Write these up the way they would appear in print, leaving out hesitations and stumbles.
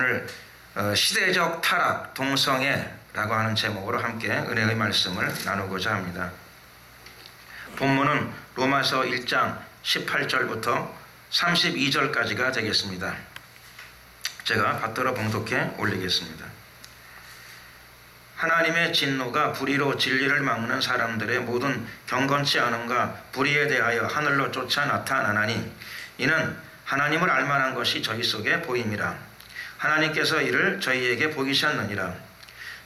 오늘 시대적 타락 동성애라고 하는 제목으로 함께 은혜의 말씀을 나누고자 합니다. 본문은 로마서 1장 18절부터 32절까지가 되겠습니다. 제가 받들어 봉독해 올리겠습니다. 하나님의 진노가 불의로 진리를 막는 사람들의 모든 경건치 않음과 불의에 대하여 하늘로 쫓아 나타나나니 이는 하나님을 알만한 것이 저희 속에 보임이라. 하나님께서 이를 저희에게 보이셨느니라.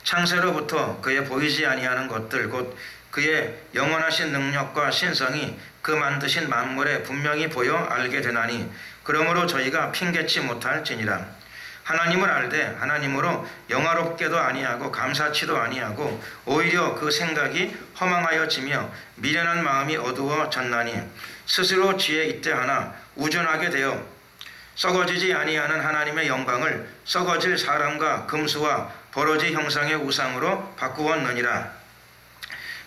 창세로부터 그의 보이지 아니하는 것들 곧 그의 영원하신 능력과 신성이 그 만드신 만물에 분명히 보여 알게 되나니 그러므로 저희가 핑계치 못할지니라. 하나님을 알되 하나님으로 영화롭게도 아니하고 감사치도 아니하고 오히려 그 생각이 허망하여지며 미련한 마음이 어두워졌나니 스스로 지혜 있대하나 우둔하게 되어 썩어지지 아니하는 하나님의 영광을 썩어질 사람과 금수와 버러지 형상의 우상으로 바꾸었느니라.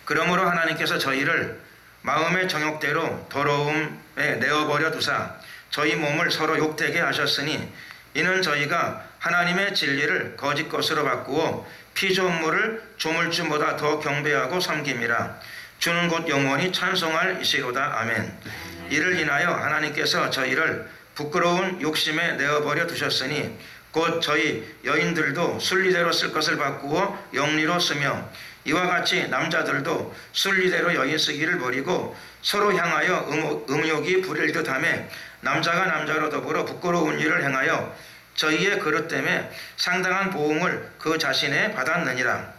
그러므로 하나님께서 저희를 마음의 정욕대로 더러움에 내어버려 두사 저희 몸을 서로 욕되게 하셨으니 이는 저희가 하나님의 진리를 거짓 것으로 바꾸어 피조물을 조물주보다 더 경배하고 섬김이라. 주는 곧 영원히 찬송할 이시로다. 아멘. 이를 인하여 하나님께서 저희를 부끄러운 욕심에 내어버려 두셨으니 곧 저희 여인들도 순리대로 쓸 것을 바꾸어 영리로 쓰며 이와 같이 남자들도 순리대로 여인 쓰기를 버리고 서로 향하여 음욕이 부릴 듯하며 남자가 남자로 더불어 부끄러운 일을 행하여 저희의 그릇 때문에 상당한 보응을 그 자신에 받았느니라.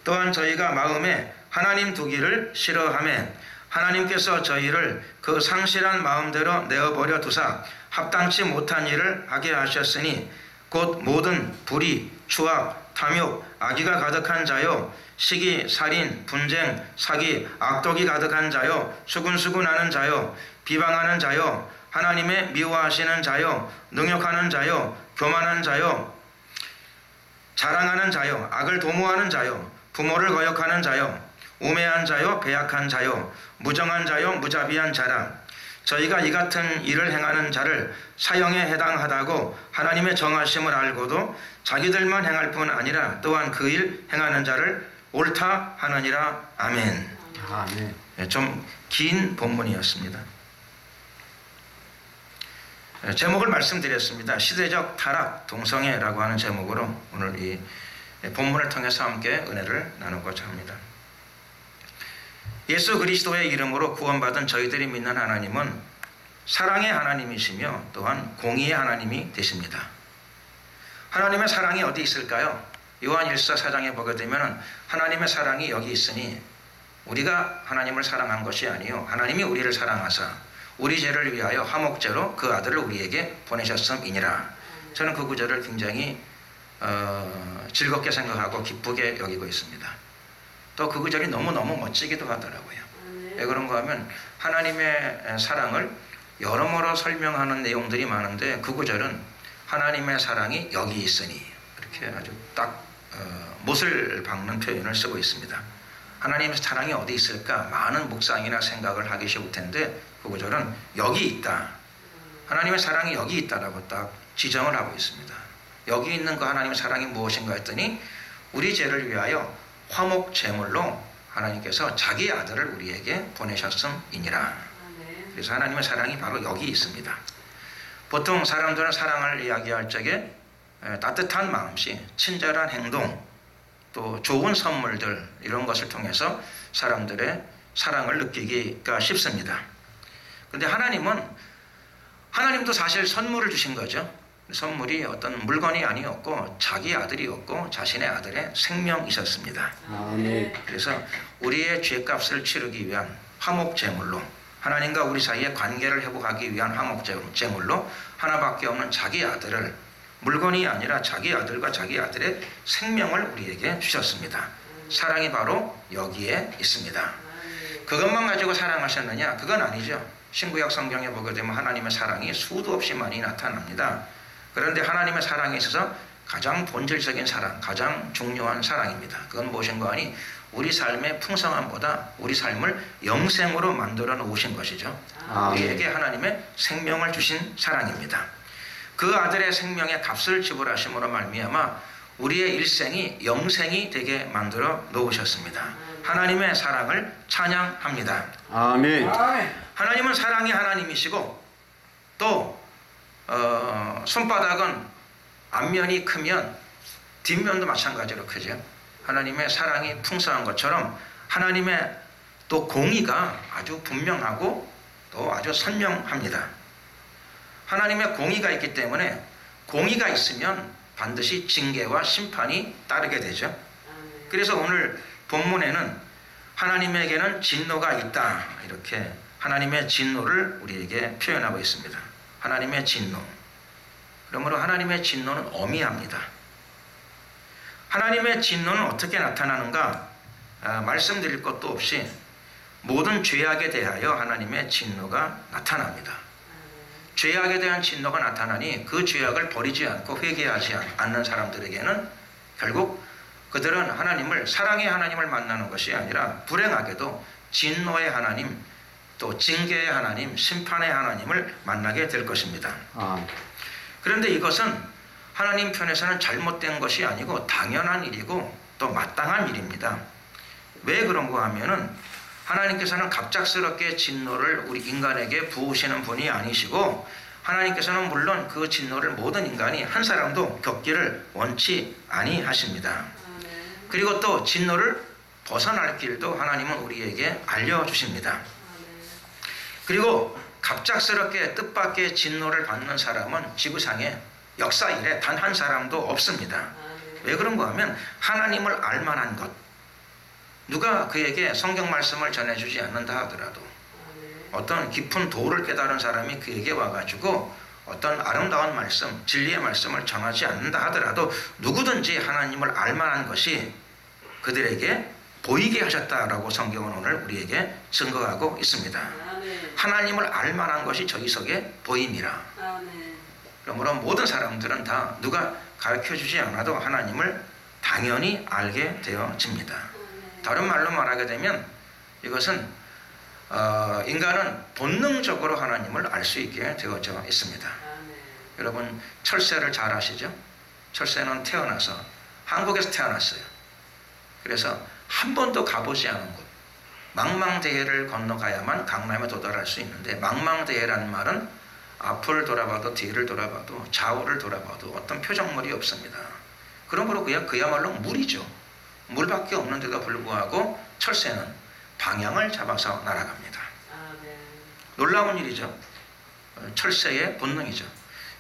또한 저희가 마음에 하나님 두기를 싫어하며 하나님께서 저희를 그 상실한 마음대로 내어버려 두사 합당치 못한 일을 하게 하셨으니 곧 모든 불의, 추악, 탐욕, 악의가 가득한 자요 시기, 살인, 분쟁, 사기, 악독이 가득한 자요 수군수군하는 자요 비방하는 자요 하나님의 미워하시는 자요 능욕하는 자요 교만한 자요 자랑하는 자요 악을 도모하는 자요 부모를 거역하는 자요 우매한 자요 배약한 자요 무정한 자요 무자비한 자라. 저희가 이 같은 일을 행하는 자를 사형에 해당하다고 하나님의 정하심을 알고도 자기들만 행할 뿐 아니라 또한 그 일 행하는 자를 옳다 하느니라. 아멘. 아멘. 좀 긴 본문이었습니다. 제목을 말씀드렸습니다. 시대적 타락 동성애라고 하는 제목으로 오늘 이 본문을 통해서 함께 은혜를 나누고자 합니다. 예수 그리스도의 이름으로 구원받은 저희들이 믿는 하나님은 사랑의 하나님이시며 또한 공의의 하나님이 되십니다. 하나님의 사랑이 어디 있을까요? 요한 1서 4장에 보게 되면 하나님의 사랑이 여기 있으니 우리가 하나님을 사랑한 것이 아니요 하나님이 우리를 사랑하사 우리 죄를 위하여 화목제로 그 아들을 우리에게 보내셨음이니라. 저는 그 구절을 굉장히 즐겁게 생각하고 기쁘게 여기고 있습니다. 또 그 구절이 너무너무 멋지기도 하더라고요. 왜 그런가 하면 하나님의 사랑을 여러모로 설명하는 내용들이 많은데 그 구절은 하나님의 사랑이 여기 있으니 이렇게 아주 딱 못을 박는 표현을 쓰고 있습니다. 하나님의 사랑이 어디 있을까? 많은 묵상이나 생각을 하기 쉬울 텐데 그 구절은 여기 있다. 하나님의 사랑이 여기 있다라고 딱 지정을 하고 있습니다. 여기 있는 그 하나님의 사랑이 무엇인가 했더니 우리 죄를 위하여 화목 제물로 하나님께서 자기 아들을 우리에게 보내셨음이니라. 그래서 하나님의 사랑이 바로 여기 있습니다. 보통 사람들은 사랑을 이야기할 적에 따뜻한 마음씨, 친절한 행동, 또 좋은 선물들 이런 것을 통해서 사람들의 사랑을 느끼기가 쉽습니다. 그런데 하나님도 사실 선물을 주신 거죠. 선물이 어떤 물건이 아니었고 자기 아들이었고 자신의 아들의 생명이셨습니다. 아멘. 그래서 우리의 죄값을 치르기 위한 화목제물로 하나님과 우리 사이의 관계를 회복하기 위한 화목제물로 하나밖에 없는 자기 아들을 물건이 아니라 자기 아들과 자기 아들의 생명을 우리에게 주셨습니다. 사랑이 바로 여기에 있습니다. 그것만 가지고 사랑하셨느냐? 그건 아니죠. 신구약 성경에 보게 되면 하나님의 사랑이 수도 없이 많이 나타납니다. 그런데 하나님의 사랑에 있어서 가장 본질적인 사랑, 가장 중요한 사랑입니다. 그건 무엇인가 하니 우리 삶의 풍성함보다 우리 삶을 영생으로 만들어 놓으신 것이죠. 우리에게 하나님의 생명을 주신 사랑입니다. 그 아들의 생명의 값을 지불하심으로 말미암아 우리의 일생이 영생이 되게 만들어 놓으셨습니다. 하나님의 사랑을 찬양합니다. 아멘. 하나님은 사랑의 하나님이시고 또 손바닥은 앞면이 크면 뒷면도 마찬가지로 크죠. 하나님의 사랑이 풍성한 것처럼 하나님의 또 공의가 아주 분명하고 또 아주 선명합니다. 하나님의 공의가 있기 때문에 공의가 있으면 반드시 징계와 심판이 따르게 되죠. 그래서 오늘 본문에는 하나님에게는 진노가 있다, 이렇게 하나님의 진노를 우리에게 표현하고 있습니다. 하나님의 진노. 그러므로 하나님의 진노는 엄히합니다. 하나님의 진노는 어떻게 나타나는가? 말씀드릴 것도 없이 모든 죄악에 대하여 하나님의 진노가 나타납니다. 죄악에 대한 진노가 나타나니 그 죄악을 버리지 않고 회개하지 않는 사람들에게는 결국 그들은 하나님을, 사랑의 하나님을 만나는 것이 아니라 불행하게도 진노의 하나님, 또 징계의 하나님, 심판의 하나님을 만나게 될 것입니다. 그런데 이것은 하나님 편에서는 잘못된 것이 아니고 당연한 일이고 또 마땅한 일입니다. 왜 그런가 하면은 하나님께서는 갑작스럽게 진노를 우리 인간에게 부으시는 분이 아니시고 하나님께서는 물론 그 진노를 모든 인간이 한 사람도 겪기를 원치 아니하십니다. 그리고 또 진노를 벗어날 길도 하나님은 우리에게 알려주십니다. 그리고 갑작스럽게 뜻밖의 진노를 받는 사람은 지구상에 역사 이래 단 한 사람도 없습니다. 왜 그런가 하면 하나님을 알만한 것, 누가 그에게 성경 말씀을 전해주지 않는다 하더라도 어떤 깊은 도를 깨달은 사람이 그에게 와가지고 어떤 아름다운 말씀, 진리의 말씀을 전하지 않는다 하더라도 누구든지 하나님을 알만한 것이 그들에게 보이게 하셨다라고 성경은 오늘 우리에게 증거하고 있습니다. 하나님을 알만한 것이 저희 속에 보임이라. 그러므로 모든 사람들은 다 누가 가르쳐주지 않아도 하나님을 당연히 알게 되어집니다. 다른 말로 말하게 되면 이것은 인간은 본능적으로 하나님을 알 수 있게 되어져 있습니다. 여러분 철새를 잘 아시죠? 철새는 태어나서 한국에서 태어났어요. 그래서 한 번도 가보지 않은 곳, 망망대해를 건너가야만 강남에 도달할 수 있는데, 망망대해라는 말은 앞을 돌아봐도 뒤를 돌아봐도 좌우를 돌아봐도 어떤 표적물이 없습니다. 그러므로 그야말로 물이죠. 물밖에 없는데도 불구하고 철새는 방향을 잡아서 날아갑니다. 놀라운 일이죠. 철새의 본능이죠.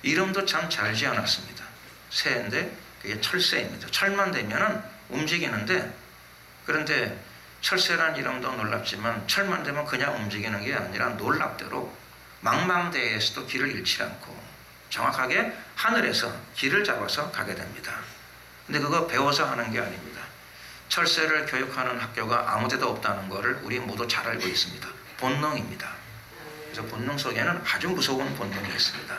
이름도 참 잘 지어놨습니다. 새인데 그게 철새입니다. 철만 되면은 움직이는데, 그런데 철새란 이름도 놀랍지만 철만 되면 그냥 움직이는 게 아니라 놀랍대로 망망대해에서도 길을 잃지 않고 정확하게 하늘에서 길을 잡아서 가게 됩니다. 근데 그거 배워서 하는 게 아닙니다. 철새를 교육하는 학교가 아무 데도 없다는 것을 우리 모두 잘 알고 있습니다. 본능입니다. 그래서 본능 속에는 아주 무서운 본능이 있습니다.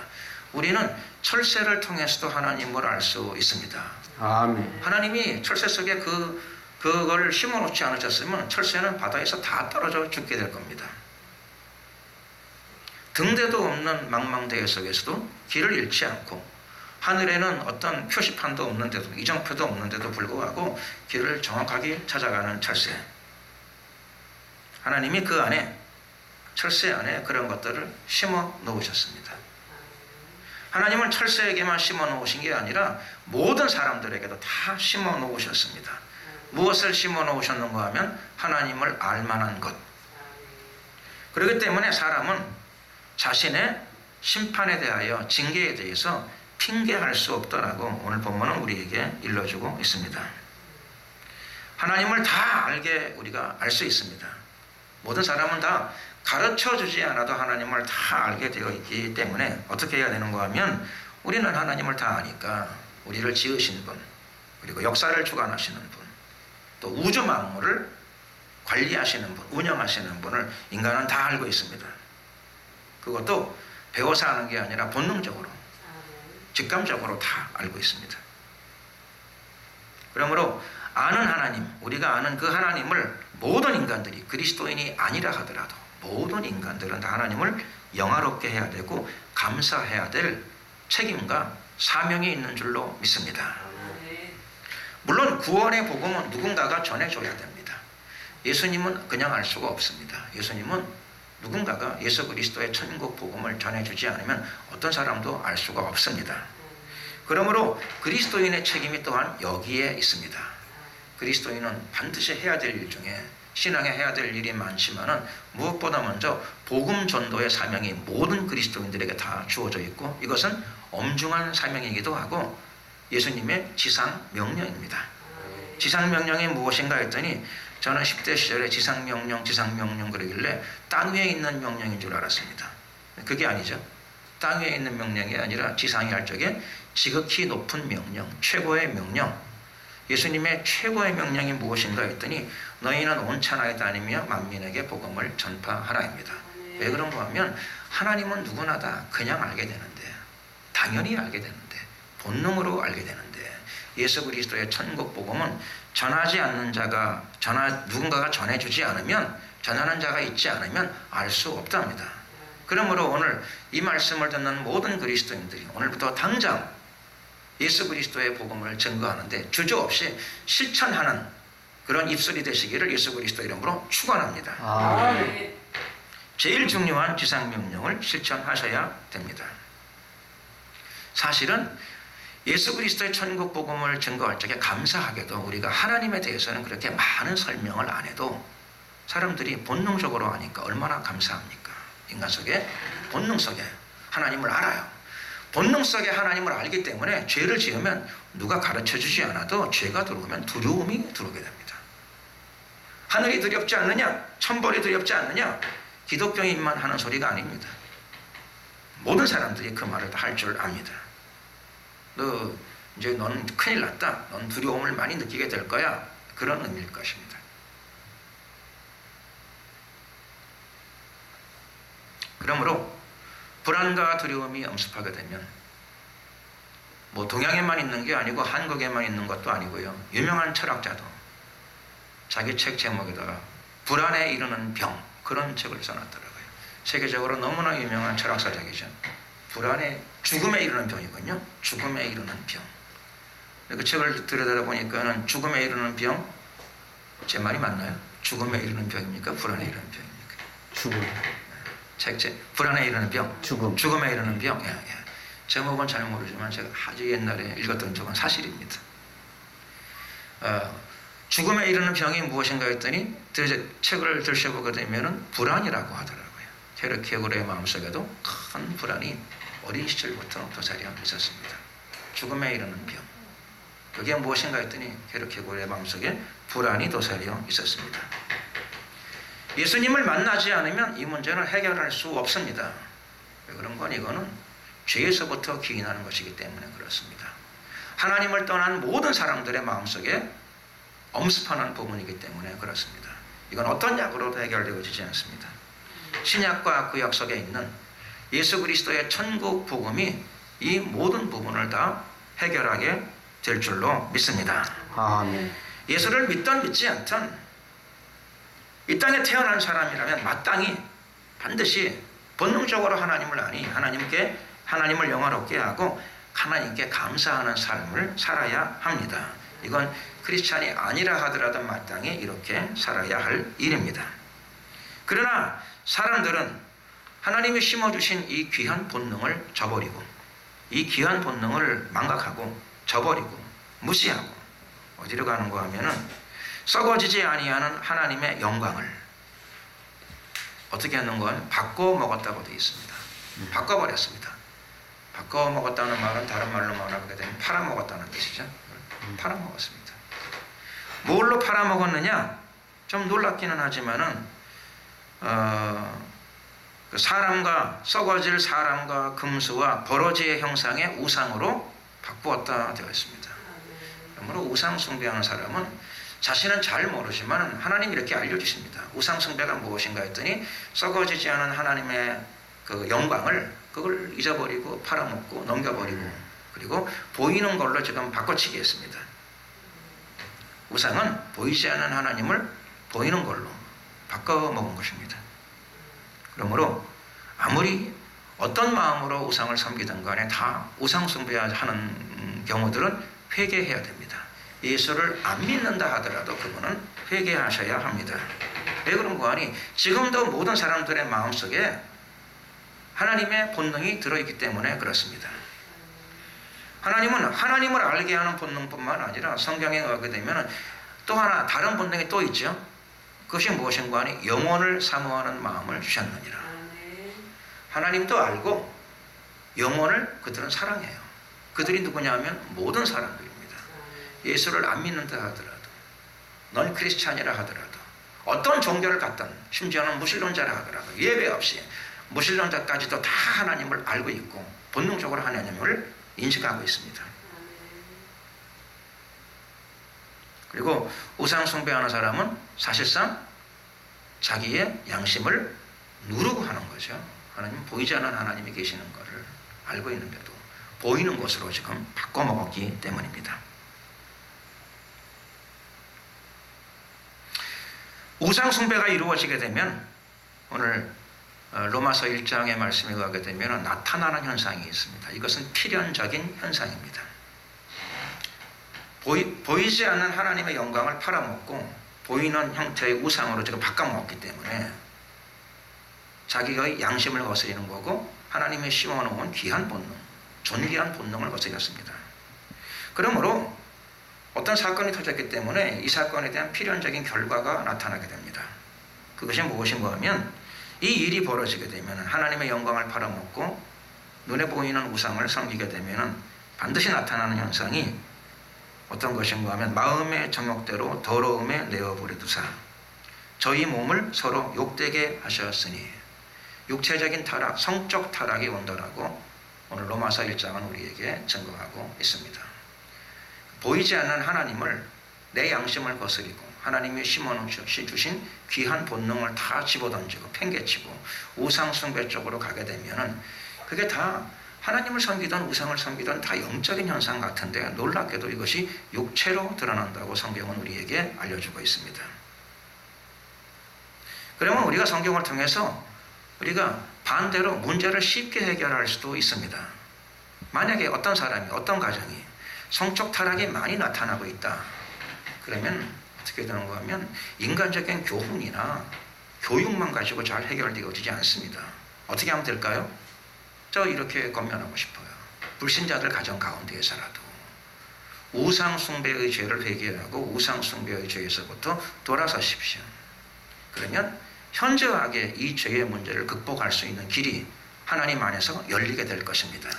우리는 철새를 통해서도 하나님을 알 수 있습니다. 아멘. 하나님이 철새 속에 그걸 심어놓지 않으셨으면 철새는 바다에서 다 떨어져 죽게 될 겁니다. 등대도 없는 망망대해 속에서도 길을 잃지 않고 하늘에는 어떤 표시판도 없는데도, 이정표도 없는데도 불구하고 길을 정확하게 찾아가는 철새. 하나님이 그 안에, 철새 안에 그런 것들을 심어 놓으셨습니다. 하나님은 철새에게만 심어 놓으신 게 아니라 모든 사람들에게도 다 심어 놓으셨습니다. 무엇을 심어 놓으셨는가 하면 하나님을 알만한 것. 그렇기 때문에 사람은 자신의 심판에 대하여, 징계에 대해서 핑계할 수 없다라고 오늘 본문은 우리에게 일러주고 있습니다. 하나님을 다 알게 우리가 알 수 있습니다. 모든 사람은 다 가르쳐주지 않아도 하나님을 다 알게 되어 있기 때문에 어떻게 해야 되는가 하면, 우리는 하나님을 다 아니까 우리를 지으신 분, 그리고 역사를 주관하시는 분, 또 우주 만물을 관리하시는 분, 운영하시는 분을 인간은 다 알고 있습니다. 그것도 배워서 하는 게 아니라 본능적으로, 직감적으로 다 알고 있습니다. 그러므로 아는 하나님, 우리가 아는 그 하나님을 모든 인간들이, 그리스도인이 아니라 하더라도 모든 인간들은 다 하나님을 영화롭게 해야 되고 감사해야 될 책임과 사명이 있는 줄로 믿습니다. 물론 구원의 복음은 누군가가 전해줘야 됩니다. 예수님은 그냥 알 수가 없습니다. 예수님은 누군가가 예수 그리스도의 천국 복음을 전해주지 않으면 어떤 사람도 알 수가 없습니다. 그러므로 그리스도인의 책임이 또한 여기에 있습니다. 그리스도인은 반드시 해야 될 일 중에 신앙에 해야 될 일이 많지만은 무엇보다 먼저 복음 전도의 사명이 모든 그리스도인들에게 다 주어져 있고 이것은 엄중한 사명이기도 하고 예수님의 지상 명령입니다. 지상 명령이 무엇인가 했더니 저는 10대 시절에 지상 명령 그러길래 땅 위에 있는 명령인 줄 알았습니다. 그게 아니죠. 땅 위에 있는 명령이 아니라 지상에 할 적에 지극히 높은 명령, 최고의 명령. 예수님의 최고의 명령이 무엇인가 했더니 너희는 온 천하에 다니며 만민에게 복음을 전파하라입니다. 왜 그런가 하면 하나님은 누구나 다 그냥 알게 되는데, 당연히 알게 되는데, 본능으로 알게 되는데 예수 그리스도의 천국 복음은 전하지 않는 자가 누군가가 전해주지 않으면, 전하는 자가 있지 않으면 알 수 없답니다. 그러므로 오늘 이 말씀을 듣는 모든 그리스도인들이 오늘부터 당장 예수 그리스도의 복음을 증거하는데 주저없이 실천하는 그런 입술이 되시기를 예수 그리스도 이름으로 축원합니다. 제일 중요한 지상명령을 실천하셔야 됩니다. 사실은 예수 그리스도의 천국 복음을 증거할 적에 감사하게도 우리가 하나님에 대해서는 그렇게 많은 설명을 안 해도 사람들이 본능적으로 아니까 얼마나 감사합니까? 인간 속에 본능 속에 하나님을 알아요. 본능 속에 하나님을 알기 때문에 죄를 지으면 누가 가르쳐주지 않아도 죄가 들어오면 두려움이 들어오게 됩니다. 하늘이 두렵지 않느냐? 천벌이 두렵지 않느냐? 기독교인만 하는 소리가 아닙니다. 모든 사람들이 그 말을 할 줄 압니다. 너는 큰일 났다. 넌 두려움을 많이 느끼게 될 거야. 그런 의미일 것입니다. 그러므로 불안과 두려움이 엄습하게 되면 뭐 동양에만 있는 게 아니고 한국에만 있는 것도 아니고요. 유명한 철학자도 자기 책 제목에다가 불안에 이르는 병 그런 책을 써놨더라고요. 세계적으로 너무나 유명한 철학사적이죠. 불안에 죽음에 이르는 병이군요. 죽음에 이르는 병. 그 책을 들여다보니까는 죽음에 이르는 병, 제 말이 맞나요? 죽음에 이르는 병입니까? 불안에 이르는 병입니까? 죽음. 불안에 이르는 병. 죽음에 이르는 병. 예. 제목은 잘 모르지만 제가 아주 옛날에 읽었던 적은 사실입니다. 죽음에 이르는 병이 무엇인가 했더니 책을 들춰보게 되면은 불안이라고 하더라고요. 케르케고르의 마음속에도 큰 불안이 어린 시절부터 도사리어 있었습니다. 죽음에 이르는 병. 그게 무엇인가 했더니 케르케고르의 마음속에 불안이 도사리어 있었습니다. 예수님을 만나지 않으면 이 문제는 해결할 수 없습니다. 왜 그런 건 이거는 죄에서부터 기인하는 것이기 때문에 그렇습니다. 하나님을 떠난 모든 사람들의 마음속에 엄습하는 부분이기 때문에 그렇습니다. 이건 어떤 약으로도 해결되어지지 않습니다. 신약과 구약 속에 있는 예수 그리스도의 천국 복음이 이 모든 부분을 다 해결하게 될 줄로 믿습니다. 아멘. 예수를 믿든 믿지 않든 이 땅에 태어난 사람이라면 마땅히 반드시 본능적으로 하나님을 아니 하나님을 영화롭게 하고 하나님께 감사하는 삶을 살아야 합니다. 이건 크리스찬이 아니라 하더라도 마땅히 이렇게 살아야 할 일입니다. 그러나 사람들은 하나님이 심어주신 이 귀한 본능을 저버리고 이 귀한 본능을 망각하고 저버리고 무시하고 어디로 가는가 하면은 썩어지지 아니하는 하나님의 영광을 어떻게 하는가 하면 바꿔 먹었다고 되어 있습니다. 바꿔버렸습니다. 바꿔 먹었다는 말은 다른 말로 말하게 되면 팔아먹었다는 뜻이죠. 팔아먹었습니다. 뭘로 팔아먹었느냐? 좀 놀랍기는 하지만은 썩어질 사람과 금수와 버러지의 형상의 우상으로 바꾸었다 되어 있습니다. 그러므로 우상 숭배하는 사람은 자신은 잘 모르지만 하나님이 이렇게 알려주십니다. 우상 숭배가 무엇인가 했더니 썩어지지 않은 하나님의 그 영광을 그걸 잊어버리고 팔아먹고 넘겨버리고 그리고 보이는 걸로 지금 바꿔치기 했습니다. 우상은 보이지 않는 하나님을 보이는 걸로 바꿔먹은 것입니다. 그러므로 아무리 어떤 마음으로 우상을 섬기든 간에 다 우상 숭배하는 경우들은 회개해야 됩니다. 예수를 안 믿는다 하더라도 그분은 회개하셔야 합니다. 왜 그런가 하니 지금도 모든 사람들의 마음속에 하나님의 본능이 들어있기 때문에 그렇습니다. 하나님은 하나님을 알게 하는 본능뿐만 아니라 성경에 가게 되면 또 하나 다른 본능이 또 있죠. 그것이 무엇인가 하니 영혼을 사모하는 마음을 주셨느니라. 하나님도 알고 영혼을 그들은 사랑해요. 그들이 누구냐 하면 모든 사람들입니다. 예수를 안 믿는다 하더라도, 넌 크리스찬이라 하더라도, 어떤 종교를 갖든, 심지어는 무신론자라 하더라도 예배 없이 무신론자까지도 다 하나님을 알고 있고 본능적으로 하나님을 인식하고 있습니다. 그리고 우상 숭배하는 사람은 사실상 자기의 양심을 누르고 하는 거죠. 하나님 보이지 않는 하나님이 계시는 것을 알고 있는데도 보이는 것으로 지금 바꿔먹었기 때문입니다. 우상 숭배가 이루어지게 되면 오늘 로마서 1장의 말씀에 가게 되면 나타나는 현상이 있습니다. 이것은 필연적인 현상입니다. 보이지 않는 하나님의 영광을 팔아먹고 보이는 형태의 우상으로 지금 바꿔먹었기 때문에 자기가 양심을 거스리는 거고 하나님의 심어놓은 귀한 본능, 존귀한 본능을 거스렸습니다. 그러므로 어떤 사건이 터졌기 때문에 이 사건에 대한 필연적인 결과가 나타나게 됩니다. 그것이 무엇인가 하면 이 일이 벌어지게 되면 하나님의 영광을 팔아먹고 눈에 보이는 우상을 섬기게 되면 반드시 나타나는 현상이 어떤 것인가 하면 마음의 정욕대로 더러움에 내어버리두사 저희 몸을 서로 욕되게 하셨으니 육체적인 타락, 성적 타락이 온다라고 오늘 로마서 1장은 우리에게 증거하고 있습니다. 보이지 않는 하나님을 내 양심을 거스리고 하나님이 심어주신 귀한 본능을 다 집어던지고 팽개치고 우상 숭배 쪽으로 가게 되면은 그게 다 하나님을 섬기던 우상을 섬기던 다 영적인 현상 같은데 놀랍게도 이것이 육체로 드러난다고 성경은 우리에게 알려주고 있습니다. 그러면 우리가 성경을 통해서 우리가 반대로 문제를 쉽게 해결할 수도 있습니다. 만약에 어떤 사람이 어떤 가정이 성적 타락이 많이 나타나고 있다. 그러면 어떻게 되는가 하면 인간적인 교훈이나 교육만 가지고 잘 해결되어지지 않습니다. 어떻게 하면 될까요? 저 이렇게 권면하고 싶어요. 불신자들 가정 가운데에서라도 우상 숭배의 죄를 회개하고 우상 숭배의 죄에서부터 돌아서십시오. 그러면 현저하게 이 죄의 문제를 극복할 수 있는 길이 하나님 안에서 열리게 될 것입니다.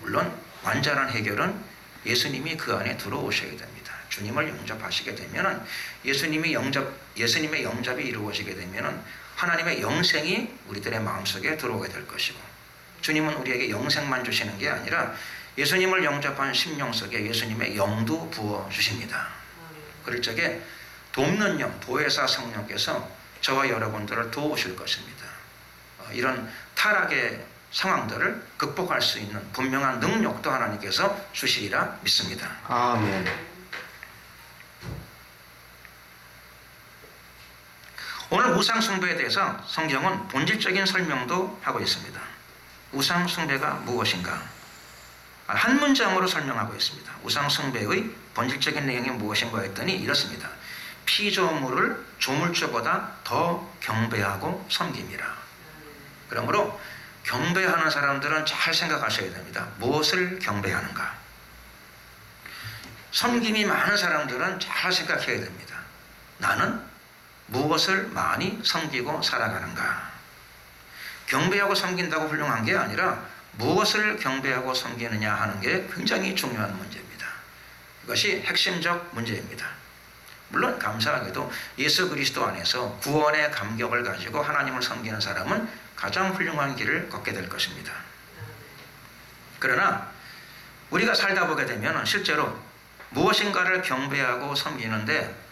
물론 완전한 해결은 예수님이 그 안에 들어오셔야 됩니다. 주님을 영접하시게 되면 예수님의 영접이 이루어지게 되면 하나님의 영생이 우리들의 마음속에 들어오게 될 것이고 주님은 우리에게 영생만 주시는 게 아니라 예수님을 영접한 심령 속에 예수님의 영도 부어주십니다. 그럴 적에 돕는 영, 보혜사 성령께서 저와 여러분들을 도우실 것입니다. 이런 타락의 상황들을 극복할 수 있는 분명한 능력도 하나님께서 주시리라 믿습니다. 아멘. 오늘 우상 숭배에 대해서 성경은 본질적인 설명도 하고 있습니다. 우상 숭배가 무엇인가? 한 문장으로 설명하고 있습니다. 우상 숭배의 본질적인 내용이 무엇인가 했더니 이렇습니다. 피조물을 조물주보다 더 경배하고 섬김이라. 그러므로 경배하는 사람들은 잘 생각하셔야 됩니다. 무엇을 경배하는가? 섬김이 많은 사람들은 잘 생각해야 됩니다. 나는 무엇을 많이 섬기고 살아가는가? 경배하고 섬긴다고 훌륭한 게 아니라 무엇을 경배하고 섬기느냐 하는 게 굉장히 중요한 문제입니다. 이것이 핵심적 문제입니다. 물론 감사하게도 예수 그리스도 안에서 구원의 감격을 가지고 하나님을 섬기는 사람은 가장 훌륭한 길을 걷게 될 것입니다. 그러나 우리가 살다 보게 되면 실제로 무엇인가를 경배하고 섬기는데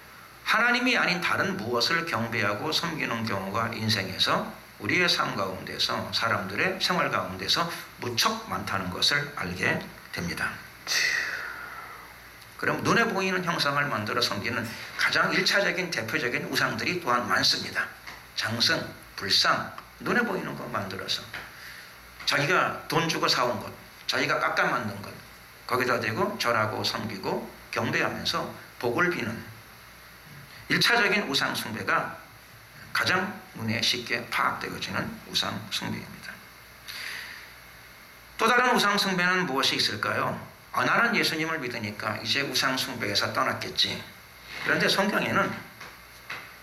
하나님이 아닌 다른 무엇을 경배하고 섬기는 경우가 인생에서 우리의 삶 가운데서 사람들의 생활 가운데서 무척 많다는 것을 알게 됩니다. 그럼 눈에 보이는 형상을 만들어 섬기는 가장 1차적인 대표적인 우상들이 또한 많습니다. 장승, 불상, 눈에 보이는 거 만들어서 자기가 돈 주고 사온 것, 자기가 깎아 만든 것, 거기다 대고 절하고 섬기고 경배하면서 복을 비는 1차적인 우상 숭배가 가장 눈에 쉽게 파악되어지는 우상 숭배입니다. 또 다른 우상 숭배는 무엇이 있을까요? 나는 예수님을 믿으니까 이제 우상 숭배에서 떠났겠지. 그런데 성경에는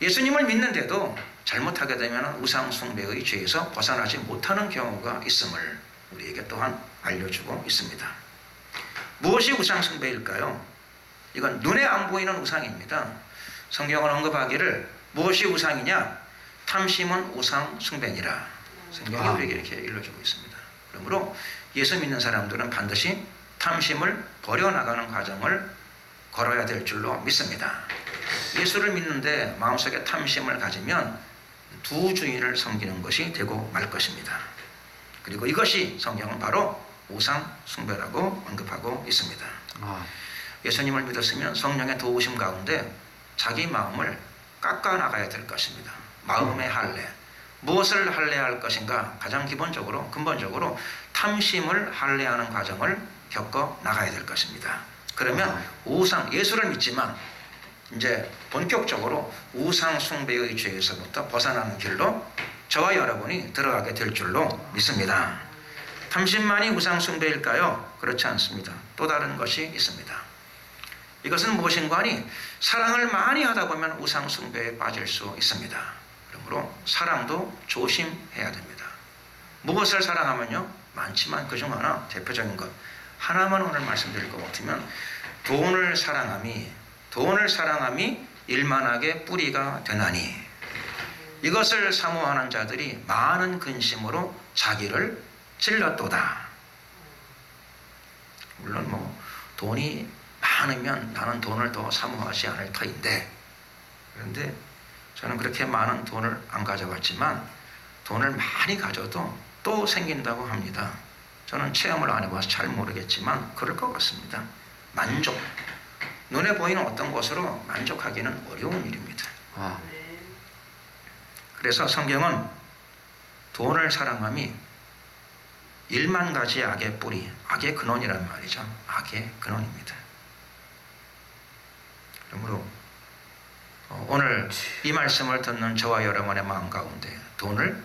예수님을 믿는데도 잘못하게 되면 우상 숭배의 죄에서 벗어나지 못하는 경우가 있음을 우리에게 또한 알려주고 있습니다. 무엇이 우상 숭배일까요? 이건 눈에 안 보이는 우상입니다. 성경은 언급하기를 무엇이 우상이냐? 탐심은 우상 숭배니라. 성경이 우리에게 이렇게 일러주고 있습니다. 그러므로 예수 믿는 사람들은 반드시 탐심을 버려나가는 과정을 걸어야 될 줄로 믿습니다. 예수를 믿는데 마음속에 탐심을 가지면 두 주인을 섬기는 것이 되고 말 것입니다. 그리고 이것이 성경은 바로 우상 숭배라고 언급하고 있습니다. 예수님을 믿었으면 성령의 도우심 가운데 자기 마음을 깎아 나가야 될 것입니다. 마음의 할례. 무엇을 할례할 것인가? 가장 근본적으로 탐심을 할례하는 과정을 겪어 나가야 될 것입니다. 그러면 예수를 믿지만 이제 본격적으로 우상 숭배의 죄에서부터 벗어나는 길로 저와 여러분이 들어가게 될 줄로 믿습니다. 탐심만이 우상 숭배일까요? 그렇지 않습니다. 또 다른 것이 있습니다. 이것은 무엇인가 하니 사랑을 많이 하다 보면 우상 숭배에 빠질 수 있습니다. 그러므로 사랑도 조심해야 됩니다. 무엇을 사랑하면요? 많지만 그중 하나 대표적인 것 하나만 오늘 말씀드릴 것 같으면 돈을 사랑함이 일만하게 뿌리가 되나니 이것을 사모하는 자들이 많은 근심으로 자기를 찔렀도다. 물론 돈이 많으면 나는 돈을 더 사모하지 않을 터인데, 그런데 저는 그렇게 많은 돈을 안 가져갔지만 돈을 많이 가져도 또 생긴다고 합니다. 저는 체험을 안 해봐서 잘 모르겠지만 그럴 것 같습니다. 만족, 눈에 보이는 어떤 것으로 만족하기는 어려운 일입니다. 그래서 성경은 돈을 사랑함이 1만 가지 악의 뿌리, 악의 근원이란 말이죠. 악의 근원입니다. 그러므로 오늘 이 말씀을 듣는 저와 여러분의 마음 가운데 돈을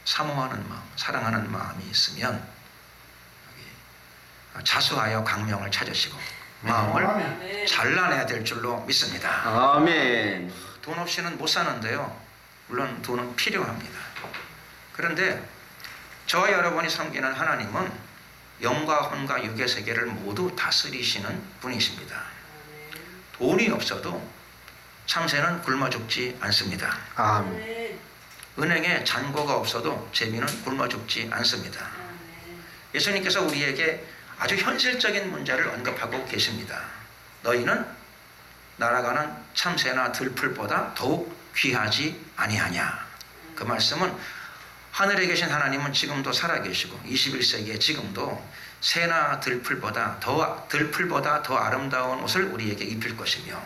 사모하는 마음, 사랑하는 마음이 있으면 자수하여 강명을 찾으시고 마음을 잘라내야 될 줄로 믿습니다. 아멘. 돈 없이는 못 사는데요. 물론 돈은 필요합니다. 그런데 저와 여러분이 섬기는 하나님은 영과 혼과 육의 세계를 모두 다스리시는 분이십니다. 돈이 없어도 참새는 굶어 죽지 않습니다. 아멘. 은행에 잔고가 없어도 제비는 굶어 죽지 않습니다. 예수님께서 우리에게 아주 현실적인 문제를 언급하고 계십니다. 너희는 날아가는 참새나 들풀보다 더욱 귀하지 아니하냐. 그 말씀은 하늘에 계신 하나님은 지금도 살아계시고 21세기에 지금도 새나 들풀보다 더 아름다운 옷을 우리에게 입힐 것이며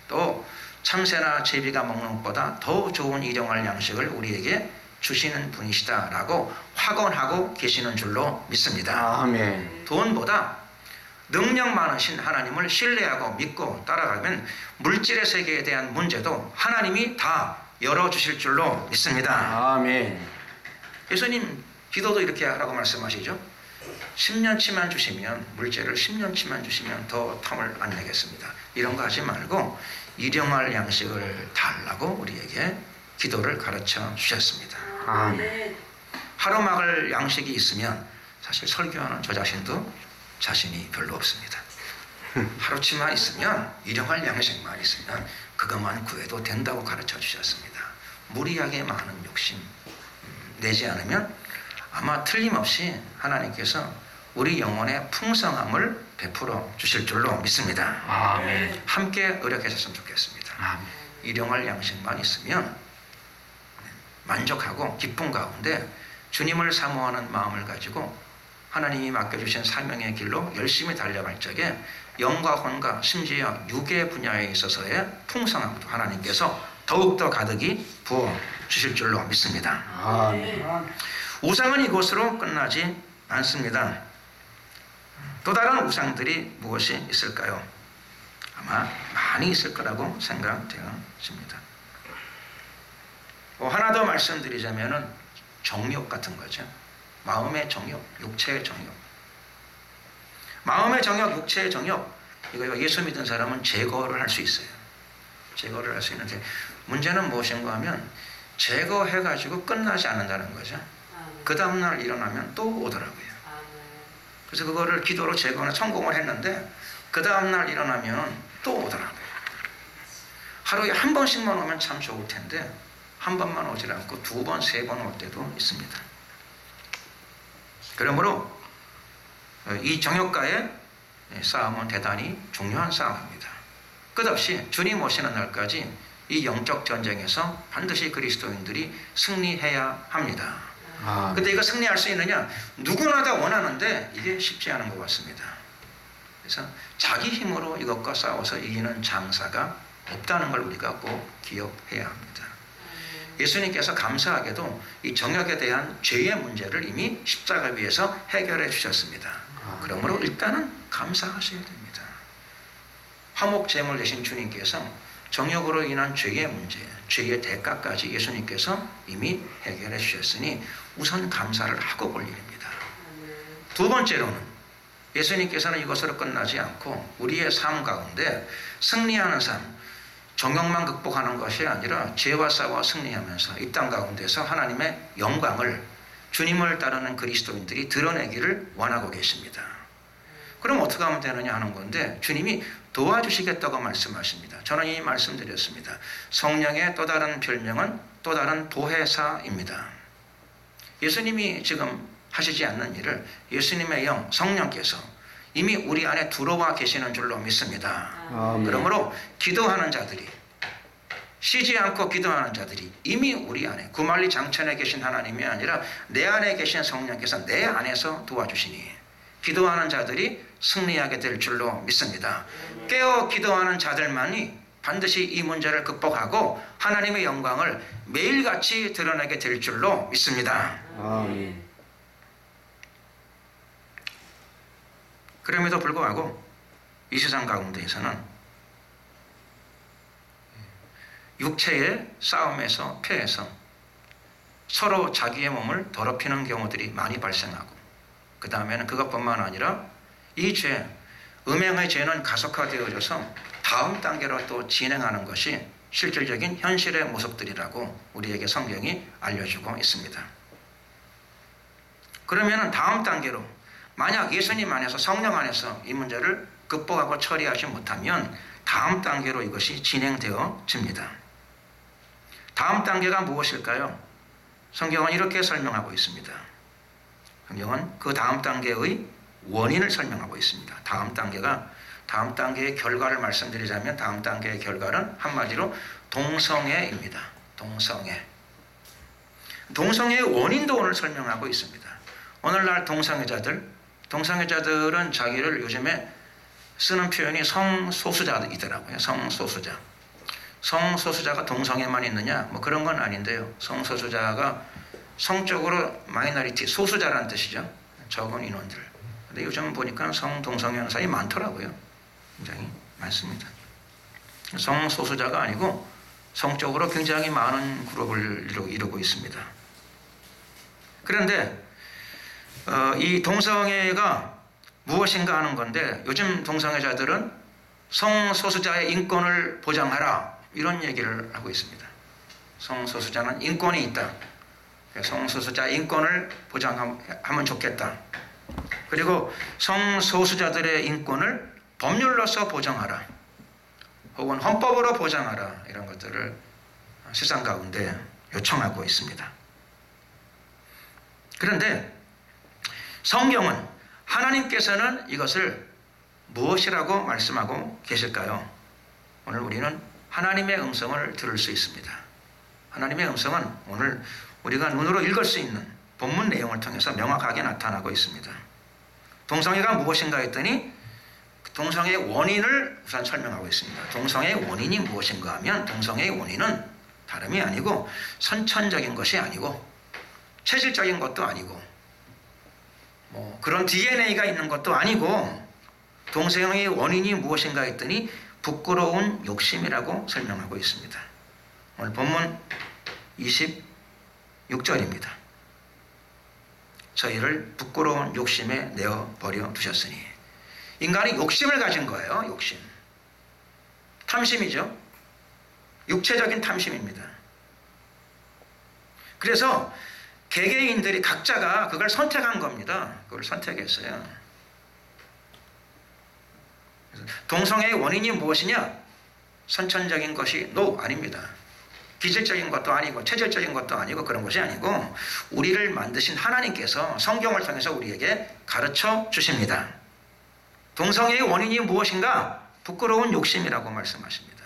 또 참새나 제비가 먹는 것보다 더 좋은 일용할 양식을 우리에게 주시는 분이시다라고 확언하고 계시는 줄로 믿습니다. 아멘. 돈보다 능력 많으신 하나님을 신뢰하고 믿고 따라가면 물질의 세계에 대한 문제도 하나님이 다 열어주실 줄로 믿습니다. 아멘. 예수님 기도도 이렇게 하라고 말씀하시죠. 10년치만 주시면, 물질을 10년치만 주시면 더 텀을 안 내겠습니다. 이런 거 하지 말고 일용할 양식을 달라고 우리에게 기도를 가르쳐 주셨습니다. 아멘. 하루막을 양식이 있으면 사실 설교하는 저 자신도 자신이 별로 없습니다. 하루치만 있으면, 일용할 양식만 있으면 그것만 구해도 된다고 가르쳐 주셨습니다. 무리하게 많은 욕심 내지 않으면 아마 틀림없이 하나님께서 우리 영혼의 풍성함을 베풀어 주실 줄로 믿습니다. 아멘. 함께 노력하셨으면 좋겠습니다. 아멘. 일용할 양식만 있으면 만족하고 기쁨 가운데 주님을 사모하는 마음을 가지고 하나님이 맡겨주신 사명의 길로 열심히 달려갈 적에 영과 혼과 심지어 육의 분야에 있어서의 풍성함도 하나님께서 더욱더 가득히 부어 주실 줄로 믿습니다. 아멘. 우상은 이것으로 끝나지 않습니다. 또 다른 우상들이 무엇이 있을까요? 아마 많이 있을 거라고 생각되어집니다. 하나 더 말씀드리자면은 정욕 같은 거죠. 마음의 정욕, 육체의 정욕. 마음의 정욕, 육체의 정욕. 이거 예수 믿은 사람은 제거를 할 수 있어요. 제거를 할 수 있는데 문제는 무엇인가 하면 제거해가지고 끝나지 않는다는 거죠. 그 다음날 일어나면 또 오더라고요. 그래서 그거를 기도로 제거는 성공을 했는데 그 다음날 일어나면 또 오더라고요. 하루에 한 번씩만 오면 참 좋을 텐데 한 번만 오질 않고 두 번, 세 번 올 때도 있습니다. 그러므로 이 정욕과의 싸움은 대단히 중요한 싸움입니다. 끝없이 주님 오시는 날까지 이 영적 전쟁에서 반드시 그리스도인들이 승리해야 합니다. 근데 이거 승리할 수 있느냐? 누구나 다 원하는데 이게 쉽지 않은 것 같습니다. 그래서 자기 힘으로 이것과 싸워서 이기는 장사가 없다는 걸 우리가 꼭 기억해야 합니다. 예수님께서 감사하게도 이 정욕에 대한 죄의 문제를 이미 십자가 위에서 해결해 주셨습니다. 그러므로 일단은 감사하셔야 됩니다. 화목 제물 되신 주님께서 정욕으로 인한 죄의 문제, 죄의 대가까지 예수님께서 이미 해결해 주셨으니 우선 감사를 하고 볼 일입니다. 두 번째로는 예수님께서는 이것으로 끝나지 않고 우리의 삶 가운데 승리하는 삶, 정욕만 극복하는 것이 아니라 죄와 싸워 승리하면서 이 땅 가운데서 하나님의 영광을, 주님을 따르는 그리스도인들이 드러내기를 원하고 계십니다. 그럼 어떻게 하면 되느냐 하는 건데 주님이 도와주시겠다고 말씀하십니다. 저는 이미 말씀드렸습니다. 성령의 또 다른 별명은 또 다른 보혜사입니다. 예수님이 지금 하시지 않는 일을 예수님의 영, 성령께서 이미 우리 안에 들어와 계시는 줄로 믿습니다. 그러므로 기도하는 자들이, 쉬지 않고 기도하는 자들이 이미 우리 안에, 구말리 장천에 계신 하나님이 아니라 내 안에 계신 성령께서 내 안에서 도와주시니 기도하는 자들이 승리하게 될 줄로 믿습니다. 깨어 기도하는 자들만이 반드시 이 문제를 극복하고 하나님의 영광을 매일같이 드러내게 될 줄로 믿습니다. 그럼에도 불구하고 이 세상 가운데에서는 육체의 싸움에서 패해서 서로 자기의 몸을 더럽히는 경우들이 많이 발생하고 그 다음에는 그것뿐만 아니라 이 죄, 음행의 죄는 가속화되어져서 다음 단계로 또 진행하는 것이 실질적인 현실의 모습들이라고 우리에게 성경이 알려주고 있습니다. 그러면 다음 단계로 만약 예수님 안에서, 성령 안에서 이 문제를 극복하고 처리하지 못하면 다음 단계로 이것이 진행되어집니다. 다음 단계가 무엇일까요? 성경은 이렇게 설명하고 있습니다. 성경은 그 다음 단계의 원인을 설명하고 있습니다. 다음 단계의 결과를 말씀드리자면 다음 단계의 결과는 한마디로 동성애입니다. 동성애의 원인도 오늘 설명하고 있습니다. 오늘날 동성애자들은 자기를 요즘에 쓰는 표현이 성소수자이더라고요. 성소수자가 동성애만 있느냐? 뭐 그런 건 아닌데요. 성소수자가 성적으로 마이너리티, 소수자라는 뜻이죠. 적은 인원들. 근데 요즘 보니까 동성애하는 사람이 많더라고요. 굉장히 많습니다. 성소수자가 아니고 성적으로 굉장히 많은 그룹을 이루고 있습니다. 그런데 이 동성애가 무엇인가 하는 건데 요즘 동성애자들은 성소수자의 인권을 보장하라 이런 얘기를 하고 있습니다. 성소수자는 인권이 있다. 성소수자 인권을 보장하면 좋겠다. 그리고 성소수자들의 인권을 법률로서 보장하라. 혹은 헌법으로 보장하라. 이런 것들을 세상 가운데 요청하고 있습니다. 그런데 성경은 하나님께서는 이것을 무엇이라고 말씀하고 계실까요? 오늘 우리는 하나님의 음성을 들을 수 있습니다. 하나님의 음성은 오늘 우리가 눈으로 읽을 수 있는 본문 내용을 통해서 명확하게 나타나고 있습니다. 동성애가 무엇인가 했더니 동성애의 원인을 우선 설명하고 있습니다. 동성애의 원인이 무엇인가 하면 동성애의 원인은 다름이 아니고 선천적인 것이 아니고 체질적인 것도 아니고 뭐 그런 DNA가 있는 것도 아니고 동성애의 원인이 무엇인가 했더니 부끄러운 욕심이라고 설명하고 있습니다. 오늘 본문 26절입니다. 저희를 부끄러운 욕심에 내어버려 두셨으니. 인간이 욕심을 가진 거예요. 욕심. 탐심이죠. 육체적인 탐심입니다. 그래서 개개인들이 각자가 그걸 선택한 겁니다. 그걸 선택했어요. 동성애의 원인이 무엇이냐? 선천적인 것이 아닙니다. 기질적인 것도 아니고 체질적인 것도 아니고 그런 것이 아니고 우리를 만드신 하나님께서 성경을 통해서 우리에게 가르쳐 주십니다. 동성애의 원인이 무엇인가? 부끄러운 욕심이라고 말씀하십니다.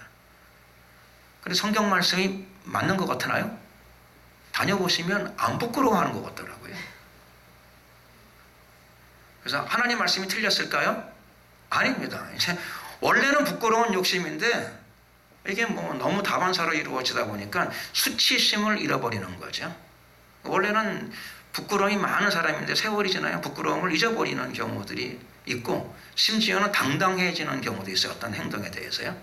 그런데 성경 말씀이 맞는 것 같으나요? 다녀보시면 안 부끄러워하는 것 같더라고요. 그래서 하나님 말씀이 틀렸을까요? 아닙니다. 이제 원래는 부끄러운 욕심인데 이게 뭐 너무 다반사로 이루어지다 보니까 수치심을 잃어버리는 거죠. 원래는 부끄러움이 많은 사람인데 세월이 지나야 부끄러움을 잊어버리는 경우들이 있고 심지어는 당당해지는 경우도 있어요. 어떤 행동에 대해서요.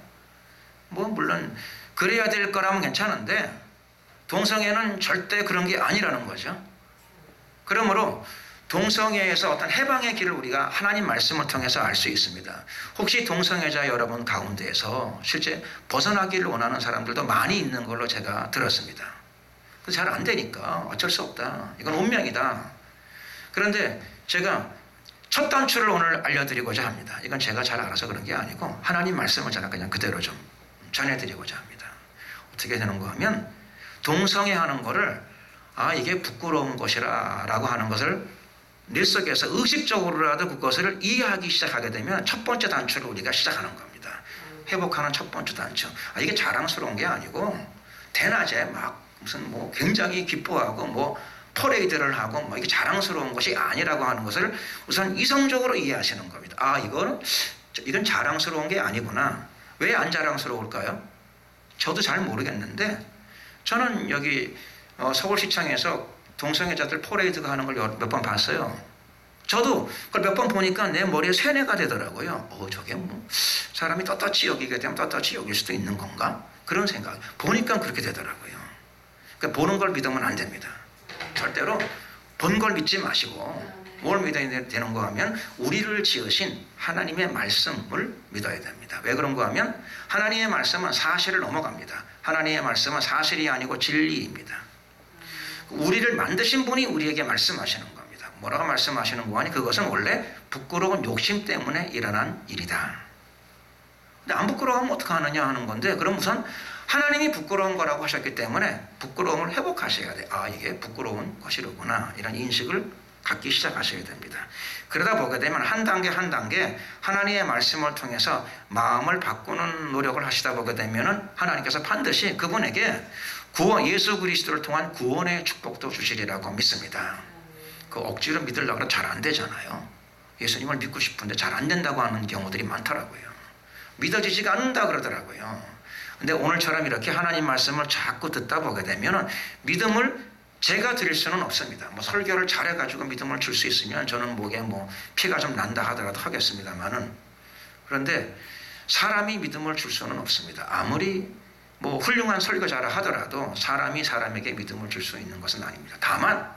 뭐 물론 그래야 될 거라면 괜찮은데 동성애는 절대 그런 게 아니라는 거죠. 그러므로 동성애에서 어떤 해방의 길을 우리가 하나님 말씀을 통해서 알 수 있습니다. 혹시 동성애자 여러분 가운데에서 실제 벗어나기를 원하는 사람들도 많이 있는 걸로 제가 들었습니다. 잘 안 되니까 어쩔 수 없다. 이건 운명이다. 그런데 제가 첫 단추를 오늘 알려드리고자 합니다. 이건 제가 잘 알아서 그런 게 아니고 하나님 말씀을 제가 그냥 그대로 좀 전해드리고자 합니다. 어떻게 되는가 하면 동성애 하는 거를 이게 부끄러운 것이라 라고 하는 것을 내 속에서 의식적으로라도 그것을 이해하기 시작하게 되면 첫 번째 단추를 우리가 시작하는 겁니다. 회복하는 첫 번째 단추. 이게 자랑스러운 게 아니고 대낮에 막 무슨 뭐 굉장히 기뻐하고 뭐 퍼레이드를 하고 뭐 이게 자랑스러운 것이 아니라고 하는 것을 우선 이성적으로 이해하시는 겁니다. 이건 자랑스러운 게 아니구나. 왜 안 자랑스러울까요? 저도 잘 모르겠는데 저는 여기 서울시청에서 동성애자들 퍼레이드가 하는 걸 몇 번 봤어요. 저도 그걸 몇 번 보니까 내 머리에 세뇌가 되더라고요. 저게 뭐 사람이 떳떳이 여기게 되면 떳떳이 여길 수도 있는 건가? 그런 생각. 보니까 그렇게 되더라고요. 그러니까 보는 걸 믿으면 안 됩니다. 절대로 본 걸 믿지 마시고 뭘 믿어야 되는가 하면 우리를 지으신 하나님의 말씀을 믿어야 됩니다. 왜 그런가 하면 하나님의 말씀은 사실을 넘어갑니다. 하나님의 말씀은 사실이 아니고 진리입니다. 우리를 만드신 분이 우리에게 말씀하시는 겁니다. 뭐라고 말씀하시는 거 아니? 그것은 원래 부끄러운 욕심 때문에 일어난 일이다. 근데 안 부끄러우면 어떡하느냐 하는 건데 그럼 우선 하나님이 부끄러운 거라고 하셨기 때문에 부끄러움을 회복하셔야 돼. 이게 부끄러운 것이로구나. 이런 인식을 갖기 시작하셔야 됩니다. 그러다 보게 되면 한 단계 한 단계 하나님의 말씀을 통해서 마음을 바꾸는 노력을 하시다 보게 되면 하나님께서 반드시 그분에게 예수 그리스도를 통한 구원의 축복도 주시리라고 믿습니다. 그 억지로 믿으려고 잘 안 되잖아요. 예수님을 믿고 싶은데 잘 안 된다고 하는 경우들이 많더라고요. 믿어지지가 않는다 그러더라고요. 근데 오늘처럼 이렇게 하나님 말씀을 자꾸 듣다 보게 되면 믿음을 제가 드릴 수는 없습니다. 뭐 설교를 잘해가지고 믿음을 줄 수 있으면 저는 목에 뭐 피가 좀 난다 하더라도 하겠습니다만은 그런데 사람이 믿음을 줄 수는 없습니다. 아무리 뭐 훌륭한 설교자라 하더라도 사람이 사람에게 믿음을 줄 수 있는 것은 아닙니다. 다만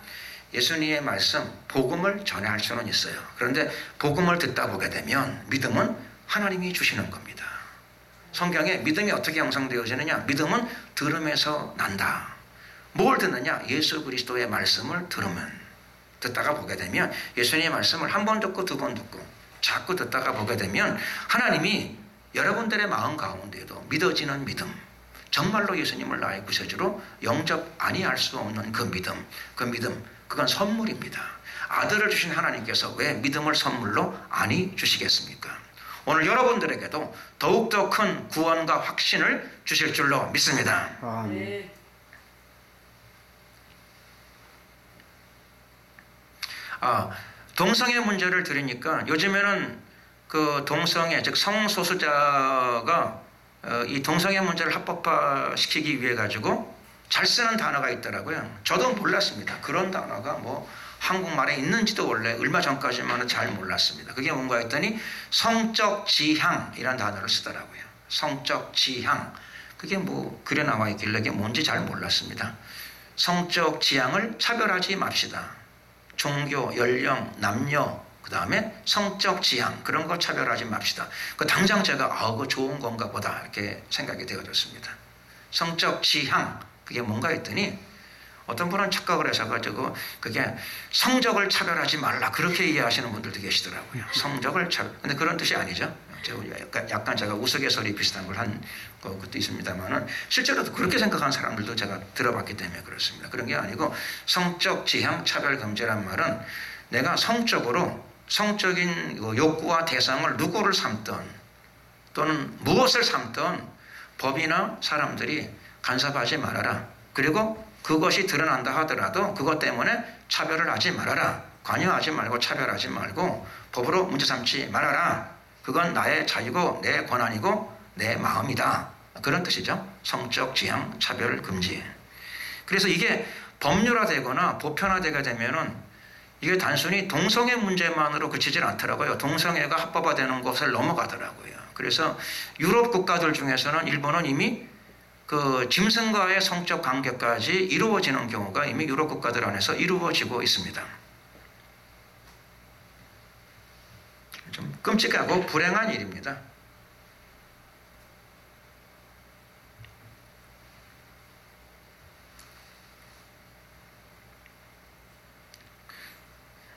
예수님의 말씀, 복음을 전할 수는 있어요. 그런데 복음을 듣다 보게 되면 믿음은 하나님이 주시는 겁니다. 성경에 믿음이 어떻게 형성되어지느냐? 믿음은 들음에서 난다. 뭘 듣느냐? 예수 그리스도의 말씀을 들으면 듣다가 보게 되면 예수님의 말씀을 한 번 듣고 두 번 듣고 자꾸 듣다가 보게 되면 하나님이 여러분들의 마음 가운데도 믿어지는 믿음, 정말로 예수님을 나의 구세주로 영접 아니할 수 없는 그 믿음, 그건 선물입니다. 아들을 주신 하나님께서 왜 믿음을 선물로 아니 주시겠습니까? 오늘 여러분들에게도 더욱더 큰 구원과 확신을 주실 줄로 믿습니다. 네. 동성애 문제를 들으니까 요즘에는 그 동성애, 즉 성소수자가 이 동성애 문제를 합법화시키기 위해 가지고 잘 쓰는 단어가 있더라고요. 저도 몰랐습니다. 그런 단어가 뭐 한국말에 있는지도 원래 얼마 전까지만은 잘 몰랐습니다. 그게 뭔가 했더니 성적 지향이라는 단어를 쓰더라고요. 성적 지향. 그게 뭐 글에 나와 있길래 이게 뭔지 잘 몰랐습니다. 성적 지향을 차별하지 맙시다. 종교, 연령, 남녀, 그 다음에 성적 지향 그런 거 차별하지 맙시다. 그 당장 제가 그거 좋은 건가 보다 이렇게 생각이 되어졌습니다. 성적 지향 그게 뭔가 했더니 어떤 분은 착각을 해서가지고 그게 성적을 차별하지 말라 그렇게 이해하시는 분들도 계시더라고요. 성적을 차별. 근데 그런 뜻이 아니죠. 약간 제가 우스갯소리 비슷한 걸 한 것도 있습니다만은 실제로도 그렇게 생각하는 사람들도 제가 들어봤기 때문에 그렇습니다. 그런 게 아니고 성적 지향 차별 금지란 말은 내가 성적인 욕구와 대상을 누구를 삼든 또는 무엇을 삼든 법이나 사람들이 간섭하지 말아라. 그리고 그것이 드러난다 하더라도 그것 때문에 차별을 하지 말아라. 관여하지 말고 차별하지 말고 법으로 문제 삼지 말아라. 그건 나의 자유고 내 권한이고 내 마음이다. 그런 뜻이죠. 성적 지향 차별 금지. 그래서 이게 법률화되거나 보편화되게 되면은 이게 단순히 동성애 문제만으로 그치질 않더라고요. 동성애가 합법화되는 것을 넘어가더라고요. 그래서 유럽 국가들 중에서는 일본은 이미 그 짐승과의 성적 관계까지 이루어지는 경우가 이미 유럽 국가들 안에서 이루어지고 있습니다. 좀 끔찍하고 불행한 일입니다.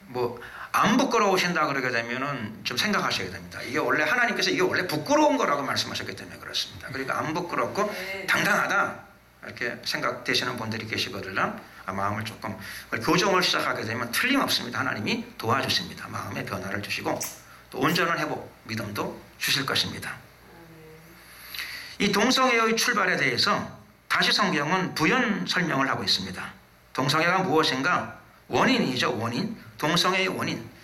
뭐 안 부끄러우신다 그러게 되면은 좀 생각하셔야 됩니다. 이게 원래 하나님께서 이게 원래 부끄러운 거라고 말씀하셨기 때문에 그렇습니다. 그러니까 안 부끄럽고 당당하다 이렇게 생각되시는 분들이 계시거든요. 마음을 조금 교정을 시작하게 되면 틀림없습니다. 하나님이 도와주십니다. 마음의 변화를 주시고 또 온전한 회복 믿음도 주실 것입니다. 이 동성애의 출발에 대해서 다시 성경은 부연 설명을 하고 있습니다. 동성애가 무엇인가? 원인이죠. 원인. 동성애의 원인.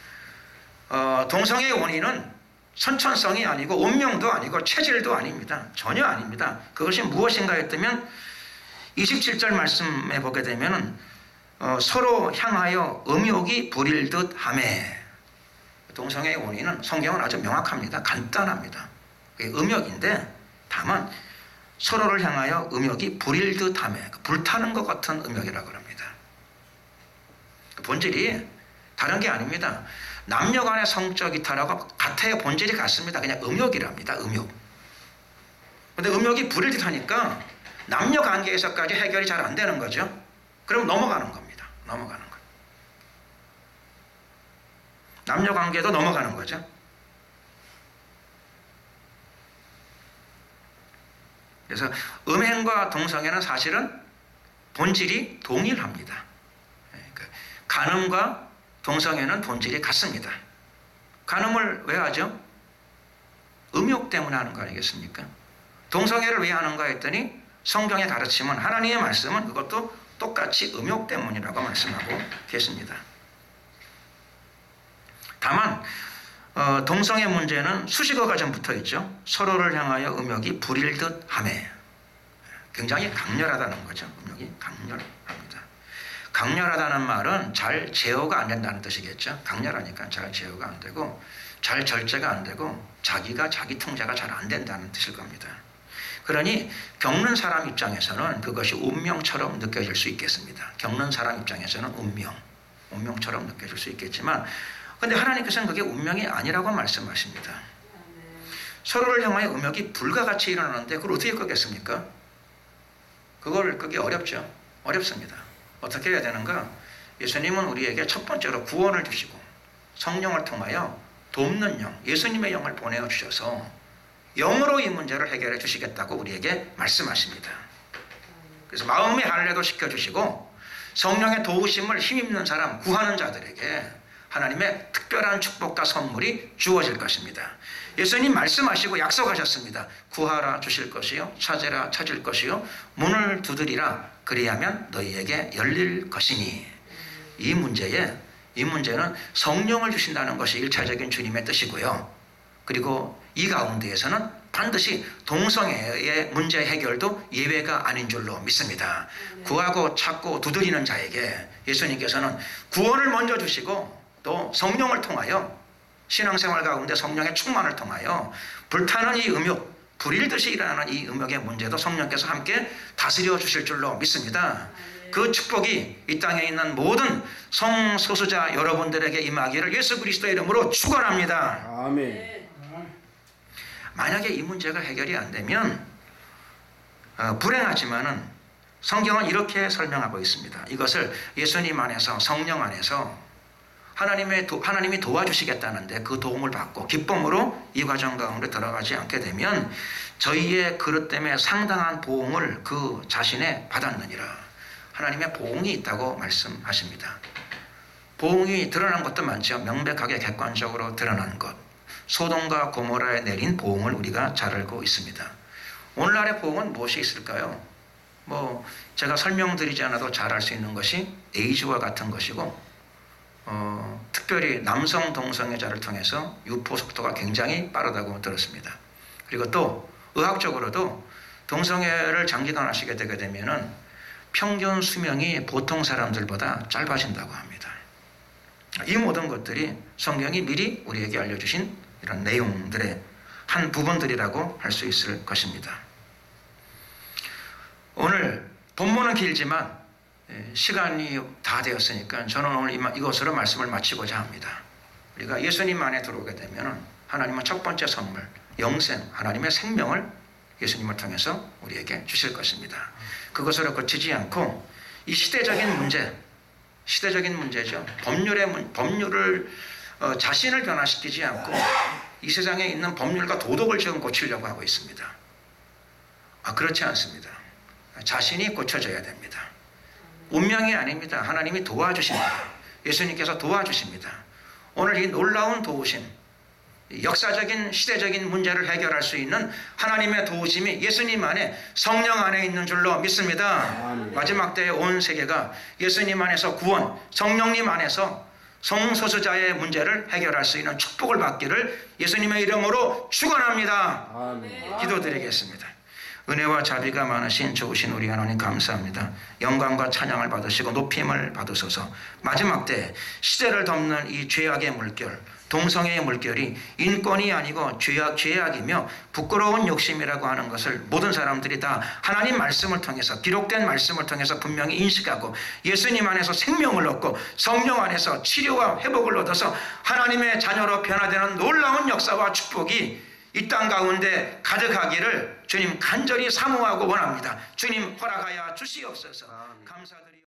동성애의 원인은 선천성이 아니고 운명도 아니고 체질도 아닙니다. 전혀 아닙니다. 그것이 무엇인가 했다면 27절 말씀에 보게 되면 서로 향하여 음욕이 부릴 듯 하매. 동성애의 원인은 성경은 아주 명확합니다. 간단합니다. 그게 음욕인데 다만 서로를 향하여 음욕이 부릴 듯 하매. 불타는 것 같은 음욕이라고 합니다. 본질이 다른 게 아닙니다. 남녀 간의 성적 이탈하고 같아요. 본질이 같습니다. 그냥 음욕이랍니다. 음욕. 근데 음욕이 부릴 듯 하니까 남녀 관계에서까지 해결이 잘 안 되는 거죠. 그럼 넘어가는 겁니다. 넘어가는 거. 남녀 관계도 넘어가는 거죠. 그래서 음행과 동성애는 사실은 본질이 동일합니다. 간음과 동성애는 본질이 같습니다. 간음을 왜 하죠? 음욕 때문에 하는 거 아니겠습니까? 동성애를 왜 하는가 했더니 성경의 가르침은 하나님의 말씀은 그것도 똑같이 음욕 때문이라고 말씀하고 계십니다. 다만 동성애 문제는 수식어가 좀 붙어있죠. 서로를 향하여 음욕이 부릴 듯 하매. 굉장히 강렬하다는 거죠. 음욕이 강렬합니다. 강렬하다는 말은 잘 제어가 안 된다는 뜻이겠죠. 강렬하니까 잘 제어가 안 되고 잘 절제가 안 되고 자기가 자기 통제가 잘 안 된다는 뜻일 겁니다. 그러니 겪는 사람 입장에서는 그것이 운명처럼 느껴질 수 있겠습니다. 겪는 사람 입장에서는 운명처럼 느껴질 수 있겠지만 근데 하나님께서는 그게 운명이 아니라고 말씀하십니다. 서로를 향하여 음욕이 불과 같이 일어나는데 그걸 어떻게 끄겠습니까? 그게 어렵죠. 어렵습니다. 어떻게 해야 되는가? 예수님은 우리에게 첫 번째로 구원을 주시고 성령을 통하여 돕는 영, 예수님의 영을 보내주셔서 영으로 이 문제를 해결해 주시겠다고 우리에게 말씀하십니다. 그래서 마음의 할례도 시켜주시고 성령의 도우심을 힘입는 사람, 구하는 자들에게 하나님의 특별한 축복과 선물이 주어질 것입니다. 예수님 말씀하시고 약속하셨습니다. 구하라 주실 것이요 찾으라 찾을 것이요 문을 두드리라 그리하면 너희에게 열릴 것이니. 이 문제는 성령을 주신다는 것이 1차적인 주님의 뜻이고요. 그리고 이 가운데에서는 반드시 동성애의 문제 해결도 예외가 아닌 줄로 믿습니다. 구하고 찾고 두드리는 자에게 예수님께서는 구원을 먼저 주시고 또 성령을 통하여 신앙생활 가운데 성령의 충만을 통하여 불타는 이 음욕, 불일듯이 일어나는 이 음욕의 문제도 성령께서 함께 다스려 주실 줄로 믿습니다. 그 축복이 이 땅에 있는 모든 성소수자 여러분들에게 임하기를 예수 그리스도의 이름으로 축원합니다. 아멘. 만약에 이 문제가 해결이 안 되면 불행하지만은 성경은 이렇게 설명하고 있습니다. 이것을 예수님 안에서 성령 안에서 하나님이 도와주시겠다는데 그 도움을 받고 기쁨으로 이 과정 가운데 들어가지 않게 되면 저희의 그릇 때문에 상당한 보응을 그 자신에 받았느니라. 하나님의 보응이 있다고 말씀하십니다. 보응이 드러난 것도 많죠. 명백하게 객관적으로 드러난 것. 소돔과 고모라에 내린 보응을 우리가 잘 알고 있습니다. 오늘날의 보응은 무엇이 있을까요? 제가 설명드리지 않아도 잘 알 수 있는 것이 에이즈와 같은 것이고 특별히 남성 동성애자를 통해서 유포 속도가 굉장히 빠르다고 들었습니다. 그리고 또 의학적으로도 동성애를 장기간 하시게 되게 되면은 평균 수명이 보통 사람들보다 짧아진다고 합니다. 이 모든 것들이 성경이 미리 우리에게 알려주신 이런 내용들의 한 부분들이라고 할 수 있을 것입니다. 오늘 본문은 길지만 시간이 다 되었으니까 저는 오늘 이것으로 말씀을 마치고자 합니다. 우리가 예수님 안에 들어오게 되면 하나님은 첫 번째 선물, 영생, 하나님의 생명을 예수님을 통해서 우리에게 주실 것입니다. 그것으로 그치지 않고 이 시대적인 문제죠. 법률을 자신을 변화시키지 않고 이 세상에 있는 법률과 도덕을 지금 고치려고 하고 있습니다. 그렇지 않습니다. 자신이 고쳐져야 됩니다. 운명이 아닙니다. 하나님이 도와주십니다. 예수님께서 도와주십니다. 오늘 이 놀라운 도우심, 역사적인 시대적인 문제를 해결할 수 있는 하나님의 도우심이 예수님 안에 성령 안에 있는 줄로 믿습니다. 마지막 때에 온 세계가 예수님 안에서 구원, 성령님 안에서 성소수자의 문제를 해결할 수 있는 축복을 받기를 예수님의 이름으로 축원합니다. 기도드리겠습니다. 은혜와 자비가 많으신 좋으신 우리 하나님 감사합니다. 영광과 찬양을 받으시고 높임을 받으소서. 마지막 때 시대를 덮는 이 죄악의 물결, 동성애의 물결이 인권이 아니고 죄악이며 부끄러운 욕심이라고 하는 것을 모든 사람들이 다 하나님 말씀을 통해서, 기록된 말씀을 통해서 분명히 인식하고 예수님 안에서 생명을 얻고 성령 안에서 치료와 회복을 얻어서 하나님의 자녀로 변화되는 놀라운 역사와 축복이 이 땅 가운데 가득하기를 주님 간절히 사모하고 원합니다. 주님 허락하여 주시옵소서. 감사드립니다.